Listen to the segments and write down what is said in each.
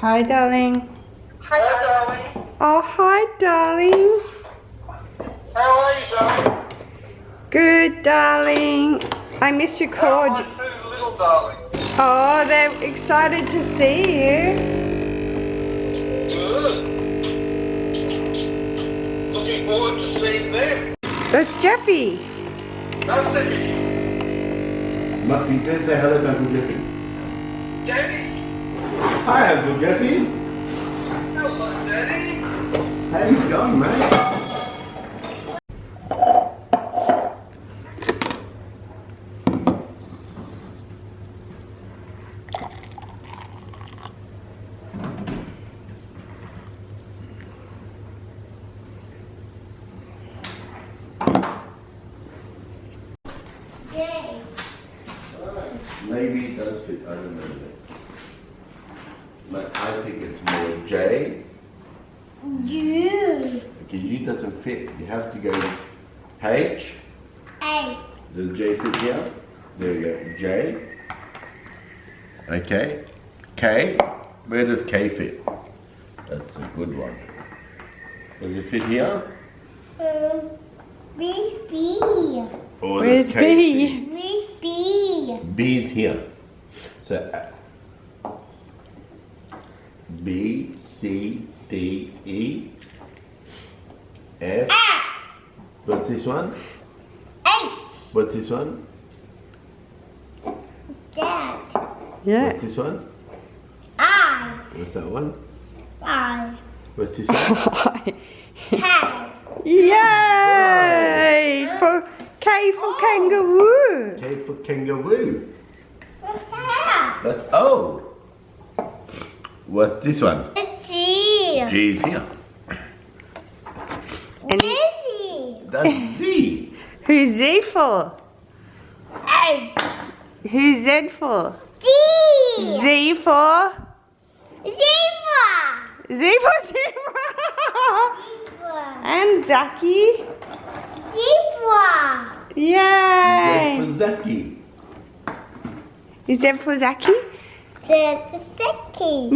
Hi, darling. Hi, darling. Oh, hi, darling. How are you, darling? Good, darling. I missed your call. How are my two little darlings? Oh, they're excited to see you. Good. Looking forward to seeing them. That's Jeffy. That's it. Martin, can you say hello to Uncle Jeffy? Daddy. Hi, Uncle Jeffy. Hello, Daddy. How you going, mate? Maybe it does fit, I don't know that. But I think it's more J. U. Okay, U doesn't fit. You have to go H. A. Does J fit here? There we go. J. Okay. K. Where does K fit? That's a good one. Does it fit here? Where's B? Or Where's does K B? fit? Where's B? B's here. So B, C, D, E, F. F. What's this one? H. What's this one? Dad. Yeah. What's this one? I. What's that one? I. What's this one? K. Yay! For K for kangaroo. K for kangaroo. What's that? That's O. What's this one? It's G. G's here. And Lizzie. That's Z. who's Z for? H. Who's Z for? D. Z for? Zebra. Z for zebra. Zebra. And Zaki. Zebra. Z Yay! for Zaki. Is Z for Zaki? Zaki. Zaki!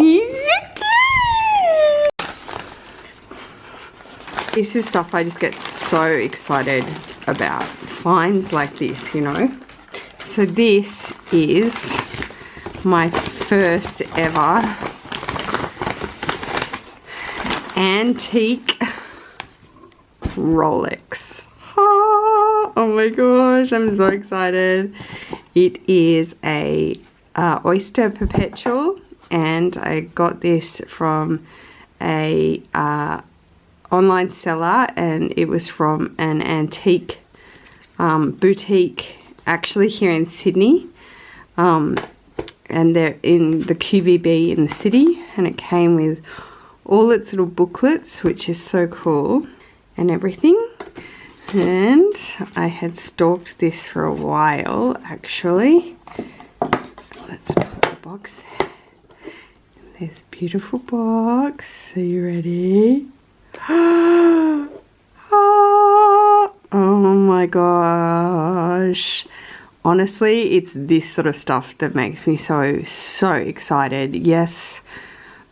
This is stuff I just get so excited about. Finds like this, you know. So this is my first ever antique Rolex. Oh my gosh, I'm so excited. It is a Oyster Perpetual, and I got this from a online seller, and it was from an antique boutique actually here in Sydney, and they're in the QVB in the city, and it came with all its little booklets, which is so cool, and everything. And I had stalked this for a while actually. Let's put the box there. There's a beautiful box. Are you ready? Oh my gosh. Honestly, it's this sort of stuff that makes me so excited. Yes,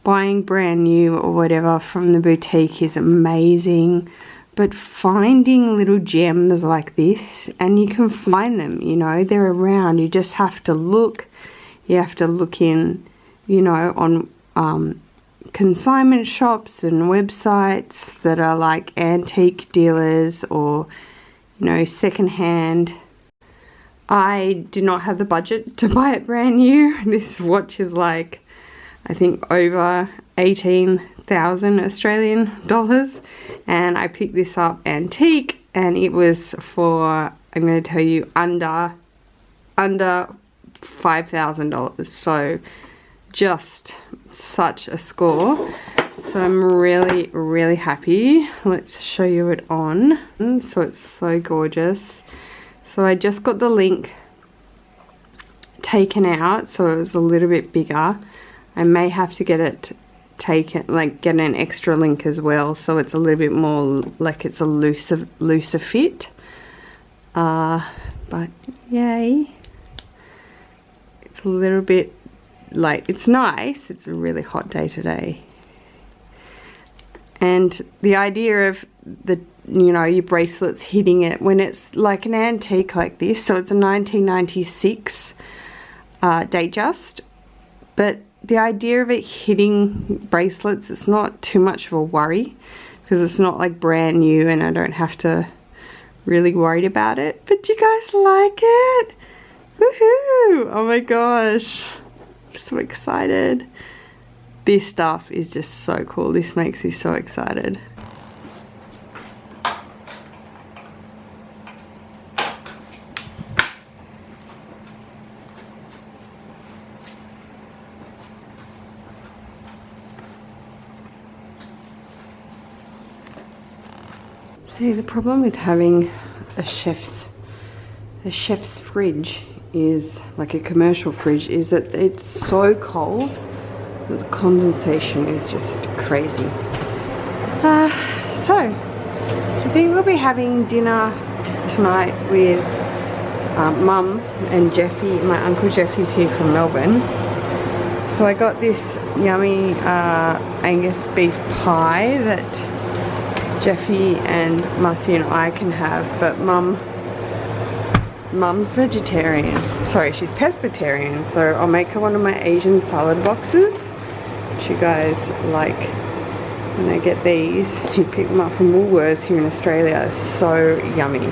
buying brand new or whatever from the boutique is amazing, but finding little gems like this, and you can find them, you know, they're around. You just have to look. You have to look in, you know, on consignment shops and websites that are like antique dealers or, you know, secondhand. I did not have the budget to buy it brand new. This watch is like, I think, over 18,000 Australian dollars, and I picked this up antique, and it was for, I'm going to tell you, under $5,000. So just such a score. So I'm really happy. Let's show you it on. So it's so gorgeous. So I just got the link taken out, so it was a little bit bigger. I may have to get it taken, like get an extra link as well, so it's a little bit more like it's a looser fit. But yay. It's a little bit like, it's nice. It's a really hot day today. And the idea of the, you know, your bracelets hitting it when it's like an antique like this. So it's a 1996 Datejust. But the idea of it hitting bracelets, it's not too much of a worry because it's not like brand new and I don't have to really worried about it. But you guys like it? Woohoo! Oh my gosh. I'm so excited. This stuff is just so cool. This makes me so excited. See, the problem with having a chef's fridge is, like a commercial fridge, is that it's so cold that the condensation is just crazy. So I think we'll be having dinner tonight with Mum and Jeffy. My Uncle Jeffy's here from Melbourne. So I got this yummy Angus beef pie that Jeffy and Marcy and I can have, but Mum's vegetarian. Sorry, she's pescatarian, so I'll make her one of my Asian salad boxes, which you guys like. When I get these, you pick them up from Woolworths here in Australia. It's so yummy.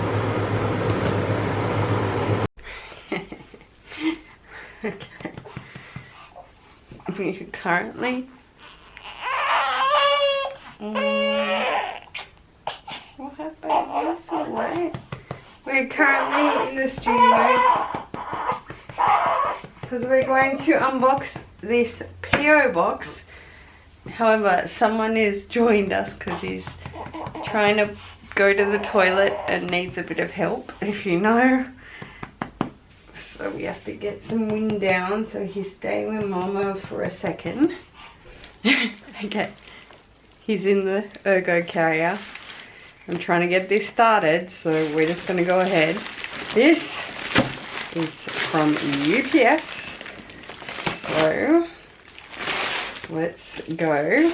Okay. We're currently what happened? That's all right. We're currently in the studio because we're going to unbox this PO box. However, someone has joined us because he's trying to go to the toilet and needs a bit of help, if you know. So we have to get some wind down, so he's staying with Mama for a second. Okay, he's in the ergo carrier. I'm trying to get this started, so we're just going to go ahead. This is from UPS, so let's go.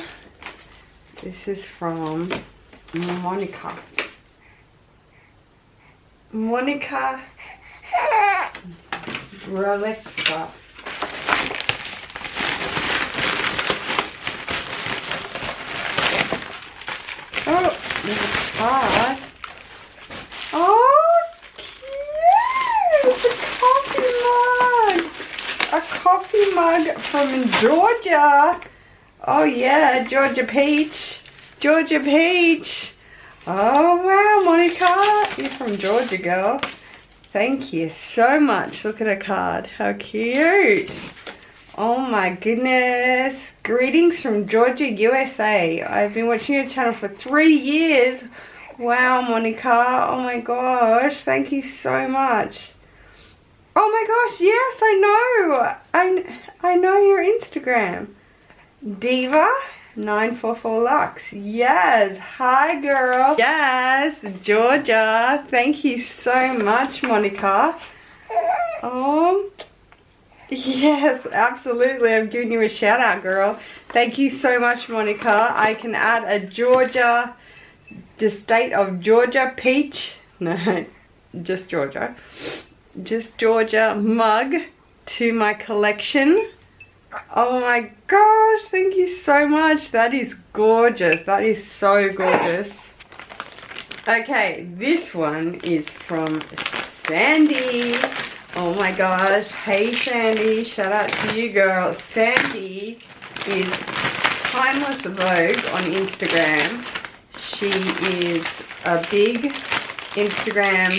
This is from Monica. Rolex stuff. Oh, there's a card. Oh, cute! It's a coffee mug from Georgia. Oh yeah, Georgia Peach. Georgia Peach. Oh wow, Monica, you're from Georgia, girl. Thank you so much. Look at her card. How cute. Oh my goodness. Greetings from Georgia, USA. I've been watching your channel for 3 years. Wow, Monica. Oh my gosh. Thank you so much. Oh my gosh, yes, I know. I know your Instagram. Diva944Lux. Yes. Hi, girl. Yes, Georgia. Thank you so much, Monica. Yes, absolutely. I'm giving you a shout out, girl. Thank you so much, Monica. I can add a Georgia, the state of Georgia peach. No, just Georgia. Just Georgia mug to my collection. Oh my gosh, thank you so much. That is gorgeous. That is so gorgeous. Okay, this one is from Sandy. Oh my gosh. Hey Sandy, shout out to you, girl. Sandy is Timeless Vogue on Instagram. She is a big Instagram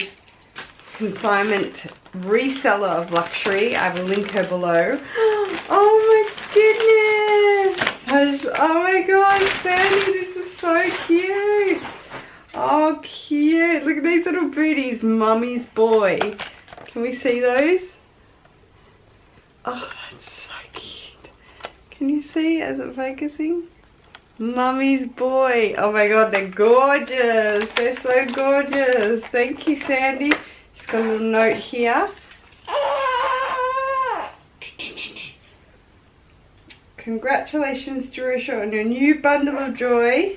consignment reseller of luxury. I will link her below. Oh my goodness. Oh my gosh, Sandy, this is so cute. Oh, cute. Look at these little booties. Mummy's boy. Can we see those? Oh, that's so cute. Can you see as it's focusing? Mummy's boy. Oh my god, they're gorgeous. They're so gorgeous. Thank you, Sandy. Just got a little note here. Congratulations, Jerusha, on your new bundle of joy.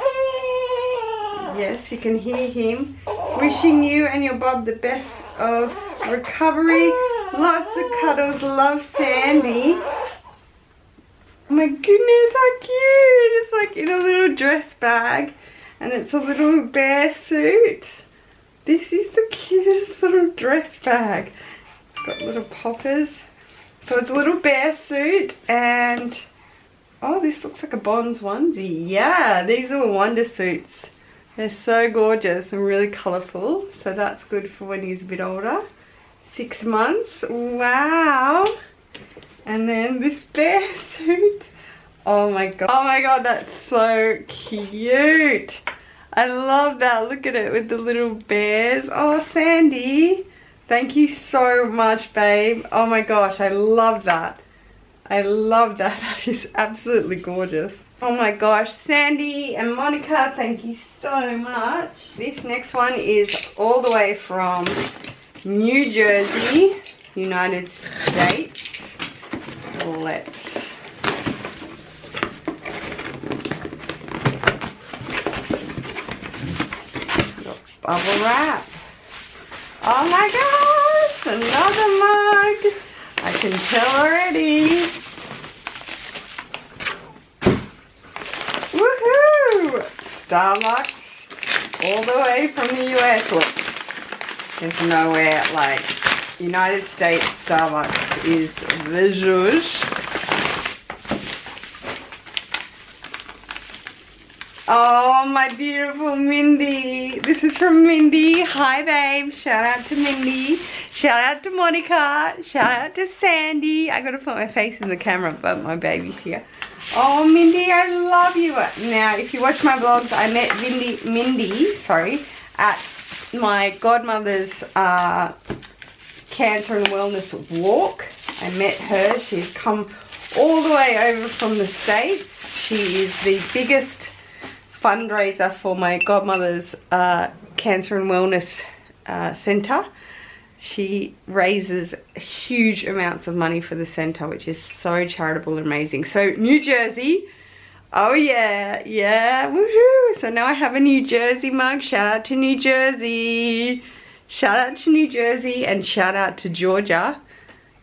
Yes, you can hear him. Wishing you and your Bob the best of recovery. Lots of cuddles. Love, Sandy. Oh my goodness, how cute. It's like in a little dress bag. And it's a little bear suit. This is the cutest little dress bag. It's got little poppers. So it's a little bear suit and... oh, this looks like a Bonds onesie. Yeah, these are wonder suits. They're so gorgeous and really colourful. So that's good for when he's a bit older. 6 months. Wow. And then this bear suit. Oh my god. Oh my god, that's so cute. I love that. Look at it with the little bears. Oh, Sandy. Thank you so much, babe. Oh my gosh, I love that. I love that. That is absolutely gorgeous. Oh my gosh, Sandy and Monica, thank you so much. This next one is all the way from New Jersey, United States. Let's... bubble wrap. Oh my gosh, another mug. I can tell already. Woohoo! Starbucks all the way from the US. Look, there's nowhere like United States Starbucks is the zhuzh. Oh, my beautiful Mindy. This is from Mindy. Hi, babe. Shout out to Mindy. Shout out to Monica. Shout out to Sandy. I gotta put my face in the camera, but my baby's here. Oh, Mindy, I love you. Now, if you watch my vlogs, I met Mindy, at my godmother's cancer and wellness walk. I met her. She's come all the way over from the States. She is the biggest fundraiser for my godmother's cancer and wellness centre. She raises huge amounts of money for the centre, which is so charitable and amazing. So New Jersey, oh yeah, yeah, woohoo! So now I have a New Jersey mug. Shout out to New Jersey. Shout out to New Jersey and shout out to Georgia.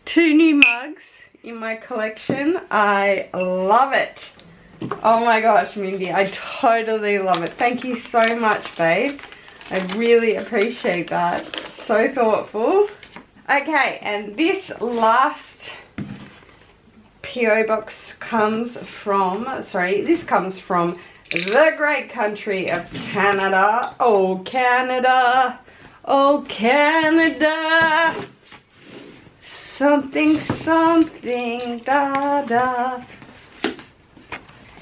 2 new mugs in my collection. I love it. Oh my gosh, Mindy, I totally love it. Thank you so much, babe. I really appreciate that. So thoughtful. Okay, and this last PO box comes from, this comes from the great country of Canada. Oh, Canada. Oh, Canada. Something, something, da, da.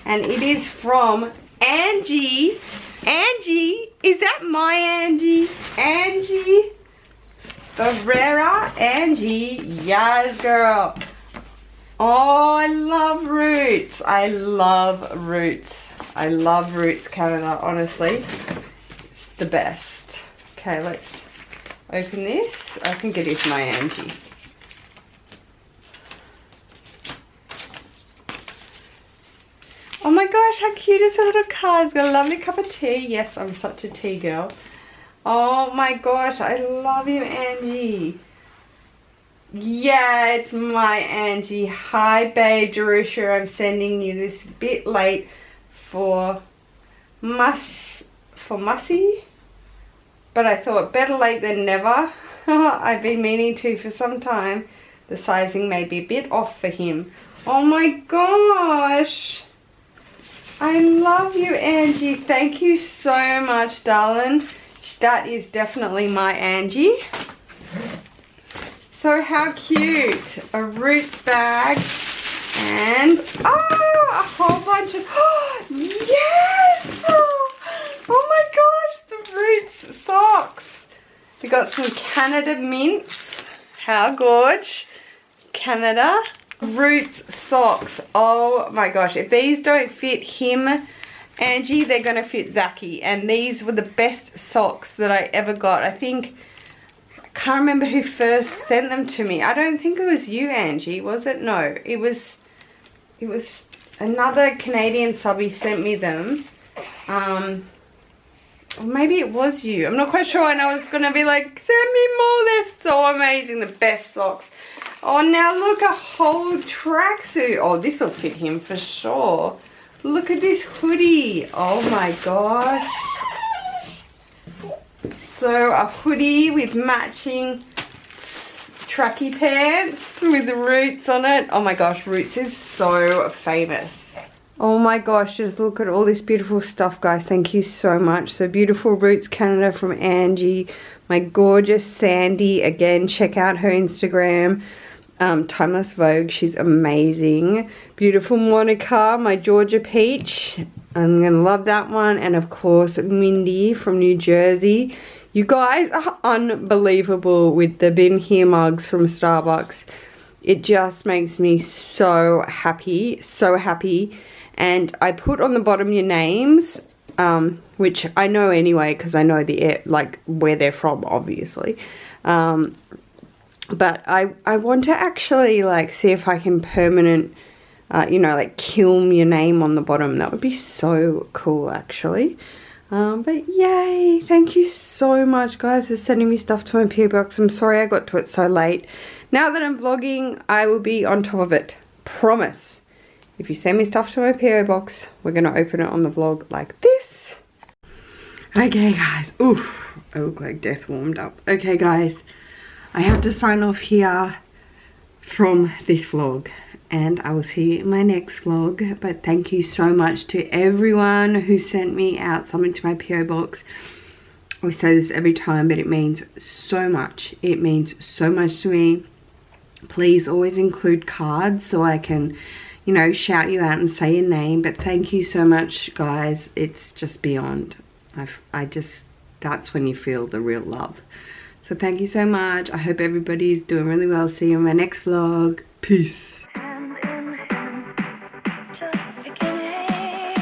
And it is from Angie. Angie, is that my Angie? Angie Barrera. Angie, yes, girl. Oh, I love Roots. I love Roots. I love Roots Canada, honestly. It's the best. Okay, let's open this. I think it is my Angie. Oh my gosh, how cute is the little card? It's got a lovely cup of tea. Yes, I'm such a tea girl. Oh my gosh, I love you, Angie. Yeah, it's my Angie. Hi, babe, Jerusha. I'm sending you this a bit late for Mussy. But I thought better late than never. I've been meaning to for some time. The sizing may be a bit off for him. Oh my gosh. I love you, Angie. Thank you so much, darling. That is definitely my Angie. So how cute. A Roots bag. And, oh, a whole bunch of, oh, yes. Oh my gosh, the Roots socks. We got some Canada mints. How gorge. Canada. Roots socks. Oh my gosh, if these don't fit him, Angie, they're gonna fit Zachy. And these were the best socks that I ever got. I think, I can't remember who first sent them to me. I don't think it was you, Angie, was it? No, it was another Canadian subby sent me them. Or maybe it was you. I'm not quite sure, and I was going to be like, send me more. They're so amazing. The best socks. Oh, now look, a whole tracksuit. Oh, this will fit him for sure. Look at this hoodie. Oh my gosh. So a hoodie with matching tracky pants with the Roots on it. Oh my gosh, Roots is so famous. Oh my gosh, just look at all this beautiful stuff, guys. Thank you so much. So beautiful Roots Canada from Angie. My gorgeous Sandy. Again, check out her Instagram. Timeless Vogue. She's amazing. Beautiful Monica. My Georgia Peach. I'm going to love that one. And of course, Mindy from New Jersey. You guys are unbelievable with the Been Here mugs from Starbucks. It just makes me so happy. So happy. And I put on the bottom your names, which I know anyway because I know like where they're from, obviously. But I want to actually like see if I can permanent, you know, like kiln your name on the bottom. That would be so cool, actually. But yay! Thank you so much, guys, for sending me stuff to my PO box. I'm sorry I got to it so late. Now that I'm vlogging, I will be on top of it. Promise. If you send me stuff to my PO box, we're going to open it on the vlog like this. Okay, guys. Oof. I look like death warmed up. Okay, guys. I have to sign off here from this vlog. And I will see you in my next vlog. But thank you so much to everyone who sent me out something to my PO box. I say this every time, but it means so much. It means so much to me. Please always include cards so I can, you know, shout you out and say your name. But thank you so much, guys. It's just beyond. That's when you feel the real love. So thank you so much. I hope everybody is doing really well. See you in my next vlog. Peace.